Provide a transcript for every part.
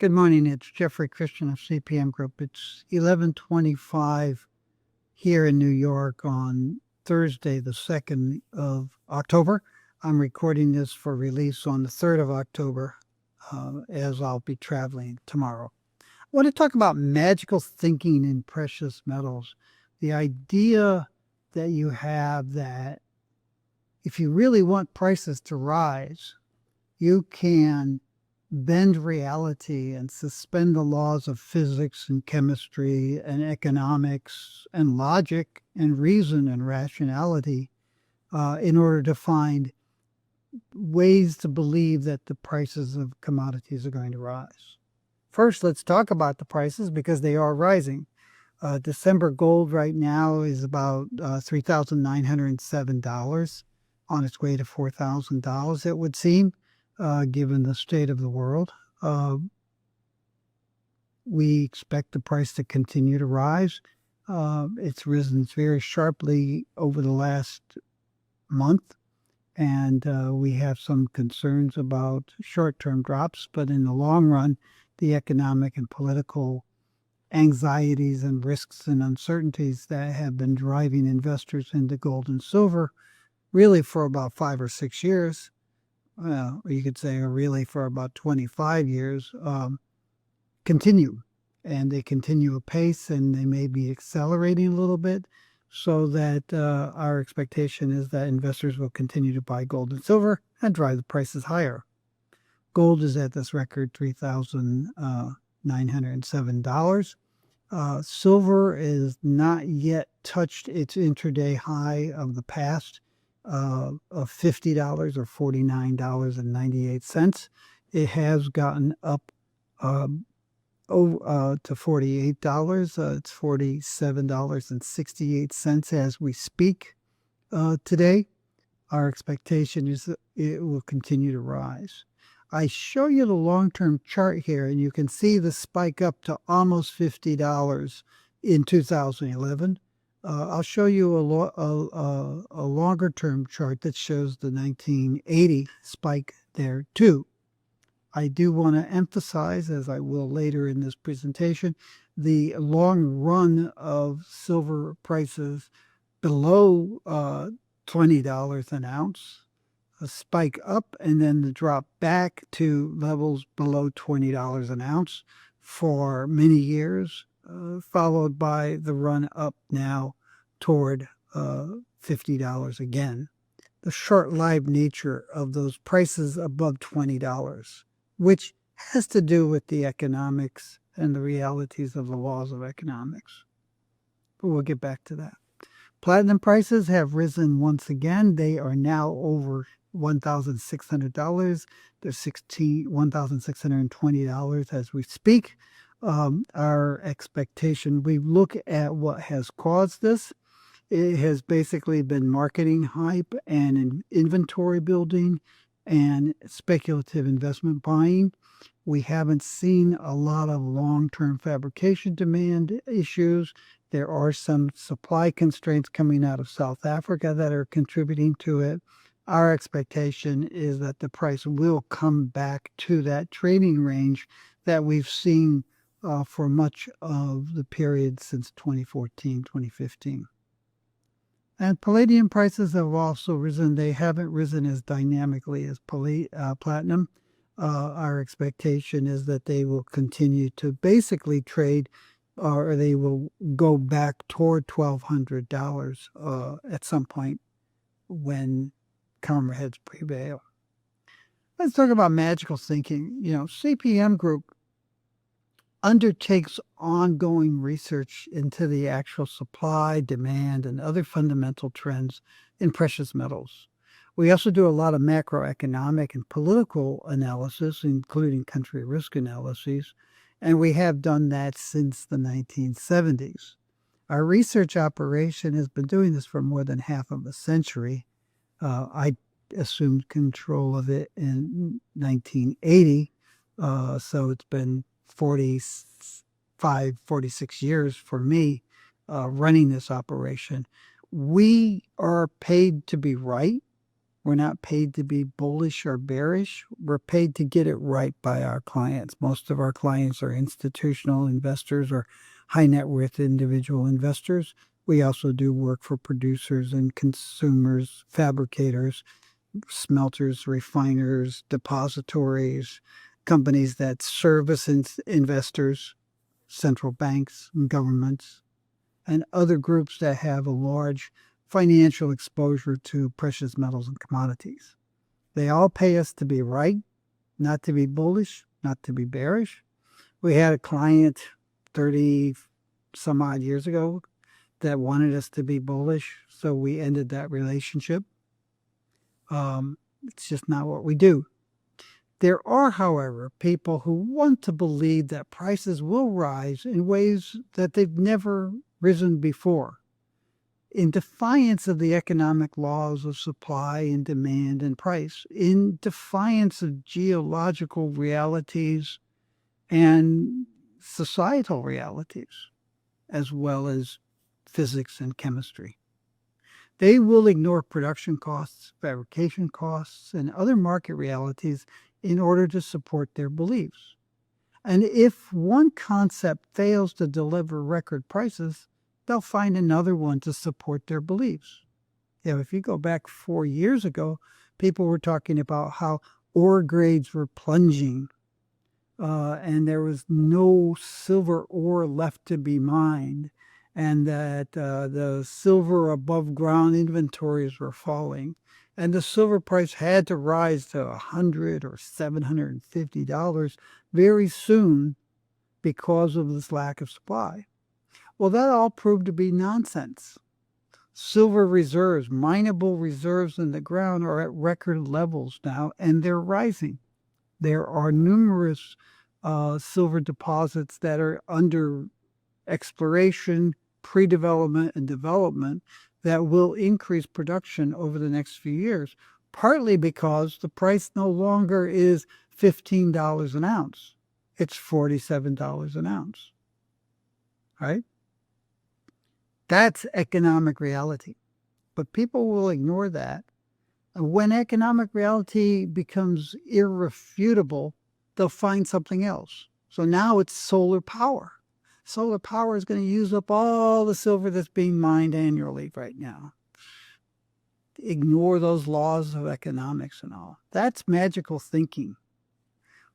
Good morning. It's Jeffrey Christian of CPM Group. It's 11:25 here in New York on Thursday, the 2nd of October. I'm recording this for release on the 3rd of October, as I'll be traveling tomorrow. I want to talk about magical thinking in precious metals. The idea that you have that if you really want prices to rise, you can bend reality and suspend the laws of physics and chemistry and economics and logic and reason and rationality in order to find ways to believe that the prices of commodities are going to rise. First, let's talk about the prices because they are rising. December gold right now is about $3,907 on its way to $4,000, it would seem. Given the state of the world. We expect the price to continue to rise. It's risen very sharply over the last month, and we have some concerns about short-term drops, but in the long run, the economic and political anxieties and risks and uncertainties that have been driving investors into gold and silver really for about 5 or 6 years, well, you could say really for about 25 years, continue. And they continue apace, and they may be accelerating a little bit, so that our expectation is that investors will continue to buy gold and silver and drive the prices higher. Gold is at this record $3,907. Silver is not yet touched its intraday high of the past, of $50 or $49.98. It has gotten up to $48. It's $47.68 as we speak today. Our expectation is that it will continue to rise. I show you the long-term chart here, and you can see the spike up to almost $50 in 2011. I'll show you a longer-term chart that shows the 1980 spike there too. I do want to emphasize, as I will later in this presentation, the long run of silver prices below $20 an ounce, a spike up, and then the drop back to levels below $20 an ounce for many years. Followed by the run up now toward $50 again. The short-lived nature of those prices above $20, which has to do with the economics and the realities of the laws of economics. But we'll get back to that. Platinum prices have risen once again. They are now over $1,600. They're $1,620 as we speak. Our expectation, we look at what has caused this. It has basically been marketing hype and inventory building and speculative investment buying. We haven't seen a lot of long-term fabrication demand issues. There are some supply constraints coming out of South Africa that are contributing to it. Our expectation is that the price will come back to that trading range that we've seen for much of the period since 2014, 2015. And palladium prices have also risen. They haven't risen as dynamically as platinum. Our expectation is that they will continue to basically trade, or they will go back toward $1,200 at some point when calmer heads prevail. Let's talk about magical thinking. CPM Group undertakes ongoing research into the actual supply, demand, and other fundamental trends in precious metals. We also do a lot of macroeconomic and political analysis, including country risk analyses, and we have done that since the 1970s. Our research operation has been doing this for more than half of a century. I assumed control of it in 1980, so it's been 46 years for me running this operation. We are paid to be right. We're not paid to be bullish or bearish. We're paid to get it right by our clients. Most of our clients are institutional investors or high net worth individual investors. We also do work for producers and consumers, fabricators, smelters, refiners, depositories, companies that service investors, central banks and governments, and other groups that have a large financial exposure to precious metals and commodities. They all pay us to be right, not to be bullish, not to be bearish. We had a client 30 some odd years ago that wanted us to be bullish, so we ended that relationship. It's just not what we do. There are, however, people who want to believe that prices will rise in ways that they've never risen before, in defiance of the economic laws of supply and demand and price, in defiance of geological realities and societal realities, as well as physics and chemistry. They will ignore production costs, fabrication costs, and other market realities in order to support their beliefs. And if one concept fails to deliver record prices, they'll find another one to support their beliefs. If you go back 4 years ago, people were talking about how ore grades were plunging, and there was no silver ore left to be mined, and that the silver above ground inventories were falling, and the silver price had to rise to $100 or $750 very soon because of this lack of supply. Well, that all proved to be nonsense. Silver reserves, mineable reserves in the ground, are at record levels now, and they're rising. There are numerous silver deposits that are under exploration, pre-development, and development that will increase production over the next few years, partly because the price no longer is $15 an ounce. It's $47 an ounce, right? That's economic reality. But people will ignore that. And when economic reality becomes irrefutable, they'll find something else. So now it's solar power. Solar power is going to use up all the silver that's being mined annually right now. Ignore those laws of economics and all. That's magical thinking.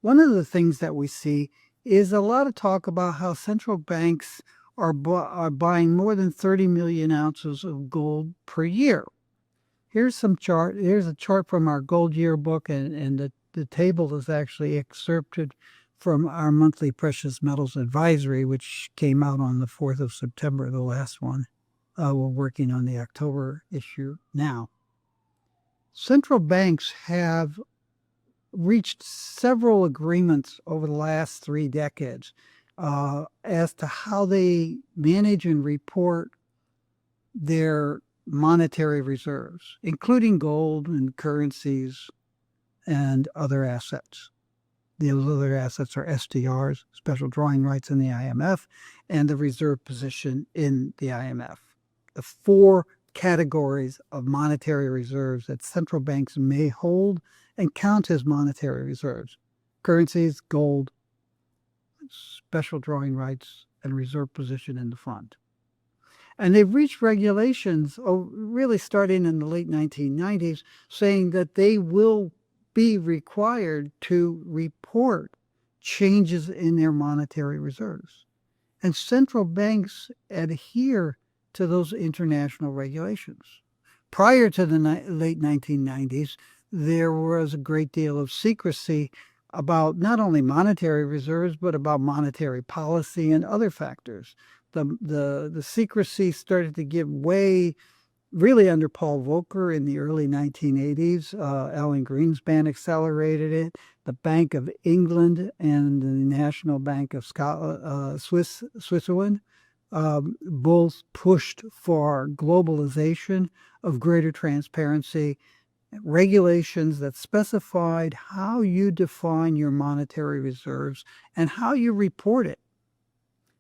One of the things that we see is a lot of talk about how central banks are buying more than 30 million ounces of gold per year. Here's a chart from our gold yearbook, and the table is actually excerpted from our monthly precious metals advisory, which came out on the 4th of September, the last one. We're working on the October issue now. Central banks have reached several agreements over the last 3 decades as to how they manage and report their monetary reserves, including gold and currencies and other assets. Those other assets are SDRs, special drawing rights in the IMF, and the reserve position in the IMF. The 4 categories of monetary reserves that central banks may hold and count as monetary reserves: currencies, gold, special drawing rights, and reserve position in the fund. And they've reached regulations, really starting in the late 1990s, saying that they will be required to report changes in their monetary reserves. And central banks adhere to those international regulations. Prior to the late 1990s, there was a great deal of secrecy about not only monetary reserves, but about monetary policy and other factors. The secrecy started to give way really under Paul Volcker in the early 1980s. Alan Greenspan accelerated it. The Bank of England and the National Bank of Switzerland both pushed for globalization of greater transparency, regulations that specified how you define your monetary reserves and how you report it.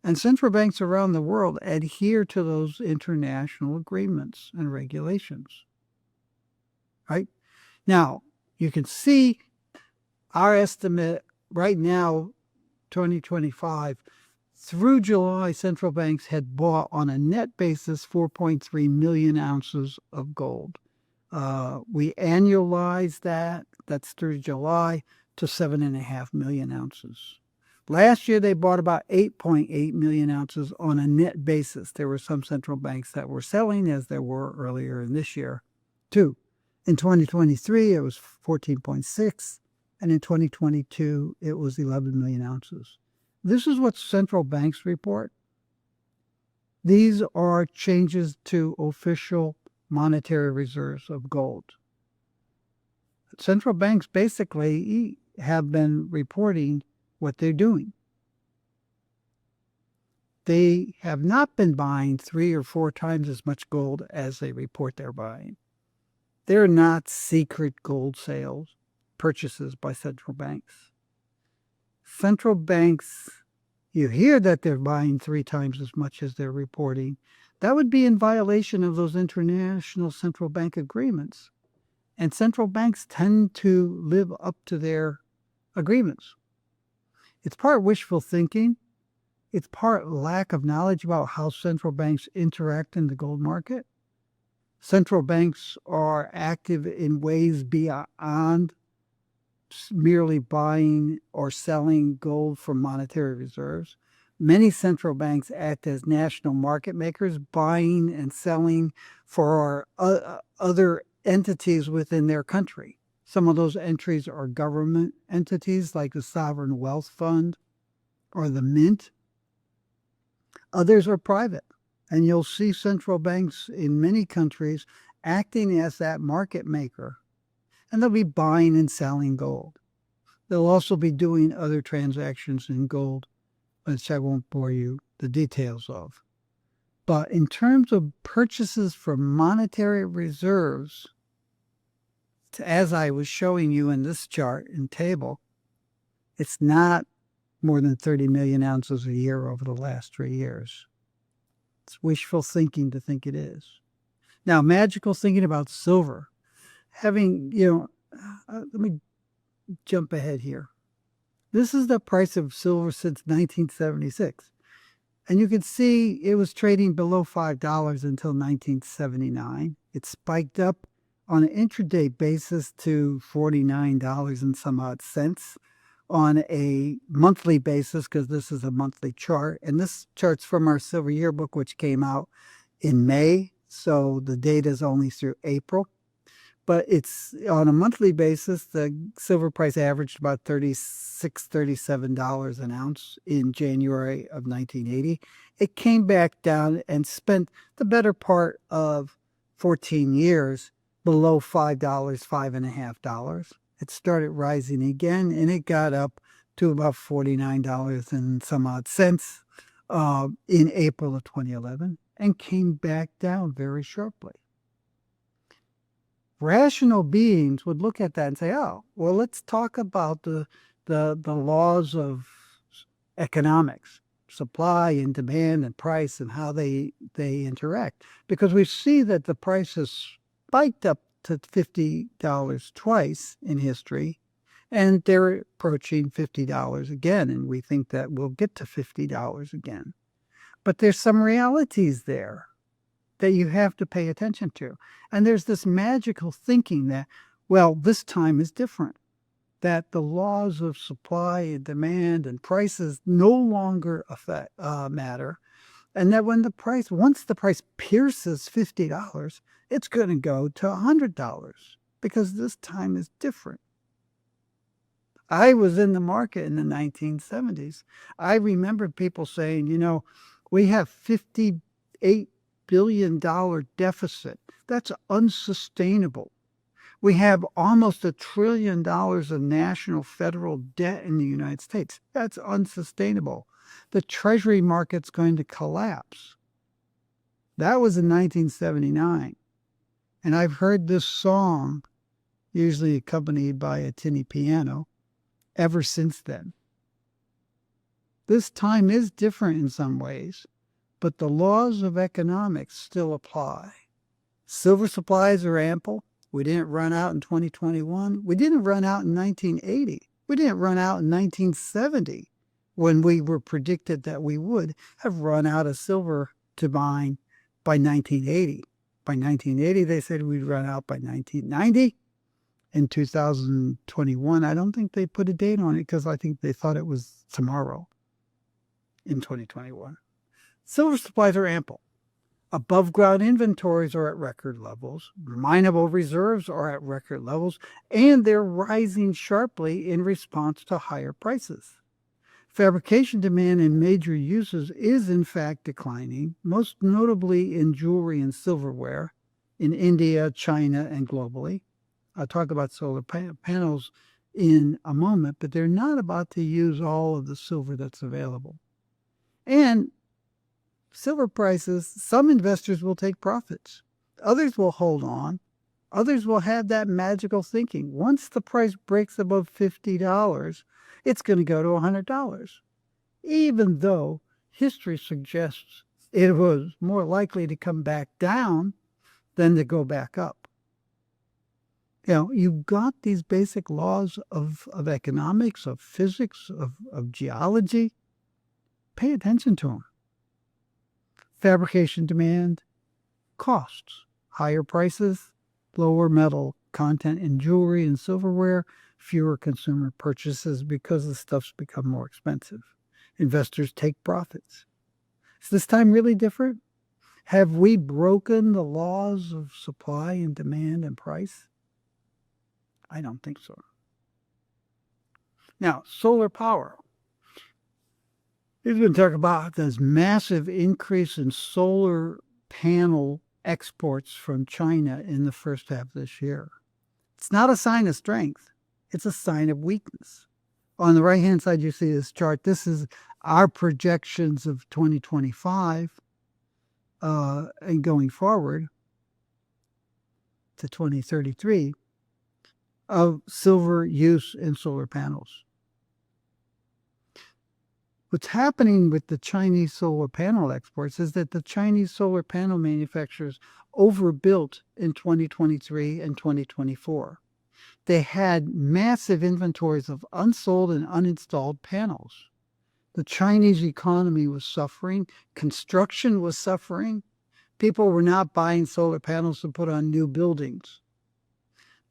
And central banks around the world adhere to those international agreements and regulations, right? Now, you can see our estimate right now, 2025, through July, central banks had bought on a net basis 4.3 million ounces of gold. We annualize that, that's through July, to 7.5 million ounces. Last year, they bought about 8.8 million ounces on a net basis. There were some central banks that were selling, as there were earlier in this year, too. In 2023, it was 14.6, and in 2022, it was 11 million ounces. This is what central banks report. These are changes to official monetary reserves of gold. Central banks basically have been reporting what they're doing. They have not been buying 3 or 4 times as much gold as they report they're buying. They're not secret gold sales, purchases by central banks. Central banks, you hear that they're buying 3 times as much as they're reporting. That would be in violation of those international central bank agreements. And central banks tend to live up to their agreements. It's part wishful thinking. It's part lack of knowledge about how central banks interact in the gold market. Central banks are active in ways beyond merely buying or selling gold from monetary reserves. Many central banks act as national market makers, buying and selling for other entities within their country. Some of those entries are government entities like the Sovereign Wealth Fund or the Mint. Others are private. And you'll see central banks in many countries acting as that market maker. And they'll be buying and selling gold. They'll also be doing other transactions in gold, which I won't bore you the details of. But in terms of purchases from monetary reserves, as I was showing you in this chart and table, it's not more than 30 million ounces a year over the last 3 years. It's wishful thinking to think it is. Now, magical thinking about silver. Let me jump ahead here. This is the price of silver since 1976. And you can see it was trading below $5 until 1979. It spiked up on an intraday basis to $49 and some odd cents. On a monthly basis, because this is a monthly chart, and this chart's from our Silver Yearbook, which came out in May, so the data is only through April. But it's on a monthly basis, the silver price averaged about $36, $37 an ounce in January of 1980. It came back down and spent the better part of 14 years below $5, $5.50. It started rising again, and it got up to about $49 and some odd cents in April of 2011 and came back down very sharply. Rational beings would look at that and say, oh, well, let's talk about the laws of economics, supply and demand and price and how they interact. Because we see that the price has spiked up to $50 twice in history, and they're approaching $50 again, and we think that we'll get to $50 again. But there's some realities there that you have to pay attention to. And there's this magical thinking that, well, this time is different, that the laws of supply and demand and prices no longer matter, and that once the price pierces $50, it's going to go to $100 because this time is different. I was in the market in the 1970s. I remember people saying, we have $58 billion deficit. That's unsustainable. We have almost $1 trillion of national federal debt in the United States. That's unsustainable. The Treasury market's going to collapse. That was in 1979. And I've heard this song, usually accompanied by a tinny piano, ever since then. This time is different in some ways, but the laws of economics still apply. Silver supplies are ample. We didn't run out in 2021. We didn't run out in 1980. We didn't run out in 1970 when we were predicted that we would have run out of silver to mine by 1980. By 1980, they said we'd run out by 1990. In 2021, I don't think they put a date on it because I think they thought it was tomorrow in 2021. Silver supplies are ample. Above ground inventories are at record levels. Mineable reserves are at record levels, and they're rising sharply in response to higher prices. Fabrication demand in major uses is in fact declining, most notably in jewelry and silverware in India, China, and globally. I'll talk about solar panels in a moment, but they're not about to use all of the silver that's available. And silver prices, some investors will take profits. Others will hold on. Others will have that magical thinking. Once the price breaks above $50, it's going to go to $100. Even though history suggests it was more likely to come back down than to go back up. You've got these basic laws of economics, of physics, of geology. Pay attention to them. Fabrication demand, costs, higher prices, lower metal content in jewelry and silverware, fewer consumer purchases because the stuff's become more expensive. Investors take profits. Is this time really different? Have we broken the laws of supply and demand and price? I don't think so. Now, solar power. We've been talking about this massive increase in solar panel exports from China in the first half of this year. It's not a sign of strength. It's a sign of weakness. On the right-hand side, you see this chart. This is our projections of 2025 and going forward to 2033 of silver use in solar panels. What's happening with the Chinese solar panel exports is that the Chinese solar panel manufacturers overbuilt in 2023 and 2024. They had massive inventories of unsold and uninstalled panels. The Chinese economy was suffering. Construction was suffering. People were not buying solar panels to put on new buildings.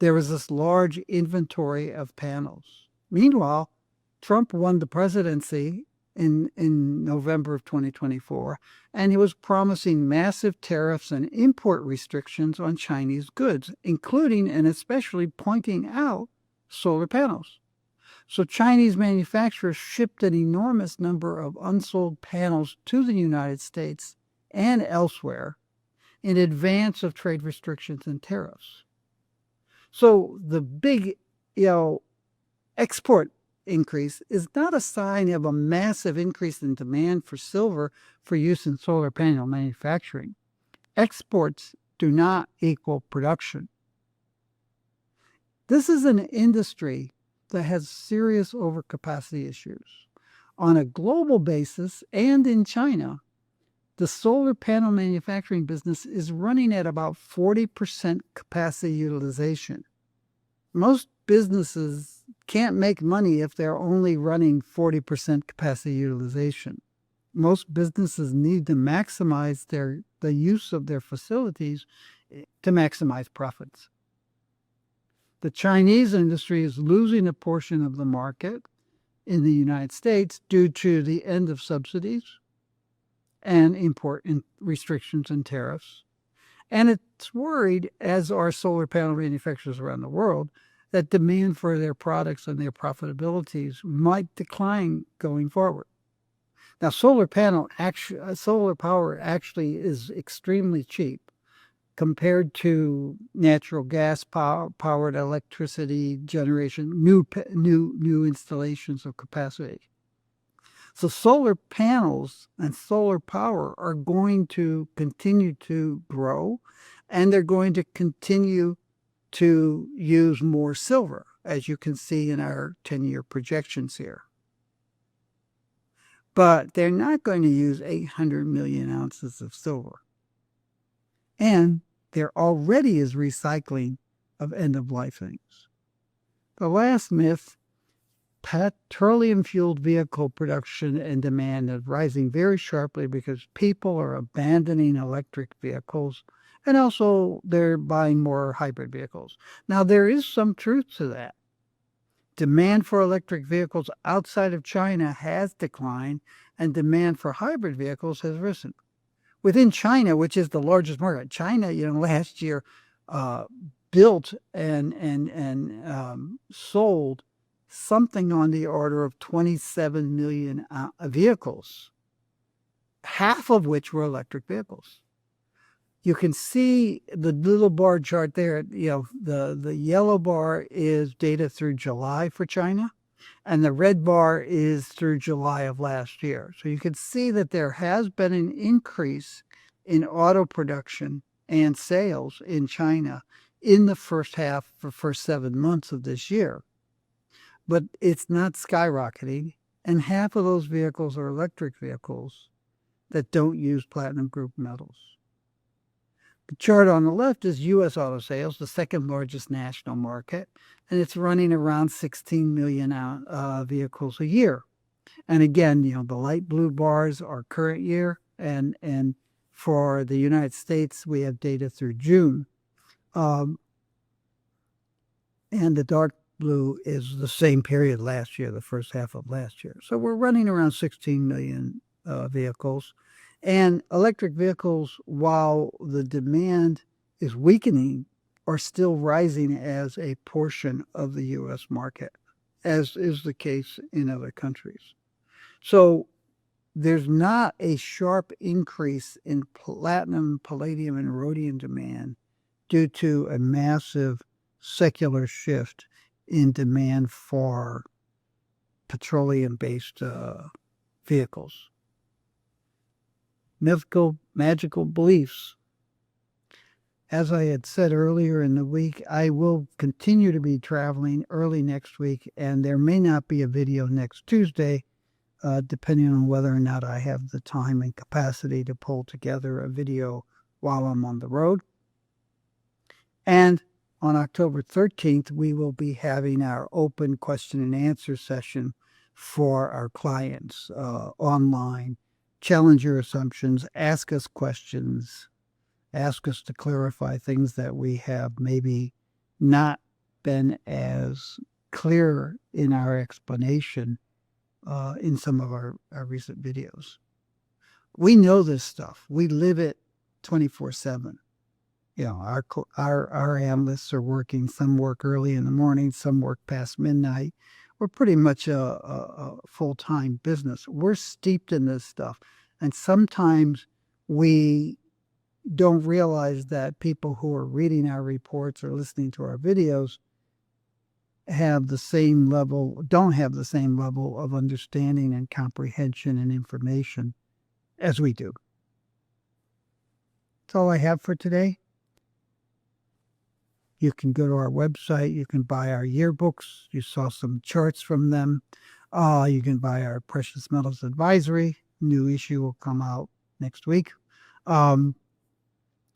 There was this large inventory of panels. Meanwhile, Trump won the presidency in November of 2024, and he was promising massive tariffs and import restrictions on Chinese goods, including and especially pointing out solar panels. So Chinese manufacturers shipped an enormous number of unsold panels to the United States and elsewhere in advance of trade restrictions and tariffs. So the big, export increase is not a sign of a massive increase in demand for silver for use in solar panel manufacturing. Exports do not equal production. This is an industry that has serious overcapacity issues. On a global basis and in China, the solar panel manufacturing business is running at about 40% capacity utilization. Most businesses can't make money if they're only running 40% capacity utilization. Most businesses need to maximize the use of their facilities to maximize profits. The Chinese industry is losing a portion of the market in the United States due to the end of subsidies and import restrictions and tariffs. And it's worried, as are solar panel manufacturers around the world, that demand for their products and their profitabilities might decline going forward. Now, solar power actually is extremely cheap compared to natural gas powered electricity generation, new installations of capacity. So solar panels and solar power are going to continue to grow, and they're going to continue to use more silver, as you can see in our 10-year projections here. But they're not going to use 800 million ounces of silver. And there already is recycling of end-of-life things. The last myth, petroleum-fueled vehicle production and demand is rising very sharply because people are abandoning electric vehicles, and also they're buying more hybrid vehicles. Now, there is some truth to that. Demand for electric vehicles outside of China has declined, and demand for hybrid vehicles has risen. Within China, which is the largest market, China, last year built and sold something on the order of 27 million vehicles, half of which were electric vehicles. You can see the little bar chart there. The yellow bar is data through July for China, and the red bar is through July of last year. So you can see that there has been an increase in auto production and sales in China in the first 7 months of this year. But it's not skyrocketing, and half of those vehicles are electric vehicles that don't use platinum group metals. The chart on the left is U.S. auto sales, the second largest national market, and it's running around 16 million vehicles a year. And again, the light blue bars are current year, and for the United States, we have data through June. And the dark blue is the same period last year, the first half of last year. So we're running around 16 million vehicles. And electric vehicles, while the demand is weakening, are still rising as a portion of the U.S. market, as is the case in other countries. So there's not a sharp increase in platinum, palladium, and rhodium demand due to a massive secular shift in demand for petroleum-based vehicles. Magical beliefs. As I had said earlier in the week, I will continue to be traveling early next week, and there may not be a video next Tuesday, depending on whether or not I have the time and capacity to pull together a video while I'm on the road. And on October 13th, we will be having our open question and answer session for our clients online. Challenge your assumptions, ask us questions, ask us to clarify things that we have maybe not been as clear in our explanation in some of our recent videos. We know this stuff. We live it 24/7. Our analysts are working. Some work early in the morning, some work past midnight. We're pretty much a full-time business. We're steeped in this stuff. And sometimes we don't realize that people who are reading our reports or listening to our videos don't have the same level of understanding and comprehension and information as we do. That's all I have for today. You can go to our website. You can buy our yearbooks. You saw some charts from them. You can buy our Precious Metals Advisory. New issue will come out next week.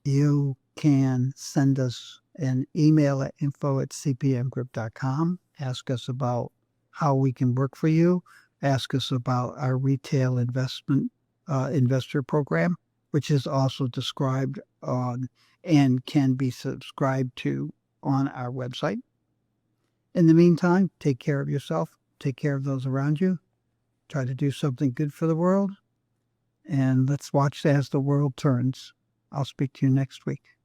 You can send us an email at info@cpmgroup.com. Ask us about how we can work for you. Ask us about our retail investor program, which is also described on and can be subscribed to on our website. In the meantime, take care of yourself. Take care of those around you. Try to do something good for the world. And let's watch as the world turns. I'll speak to you next week.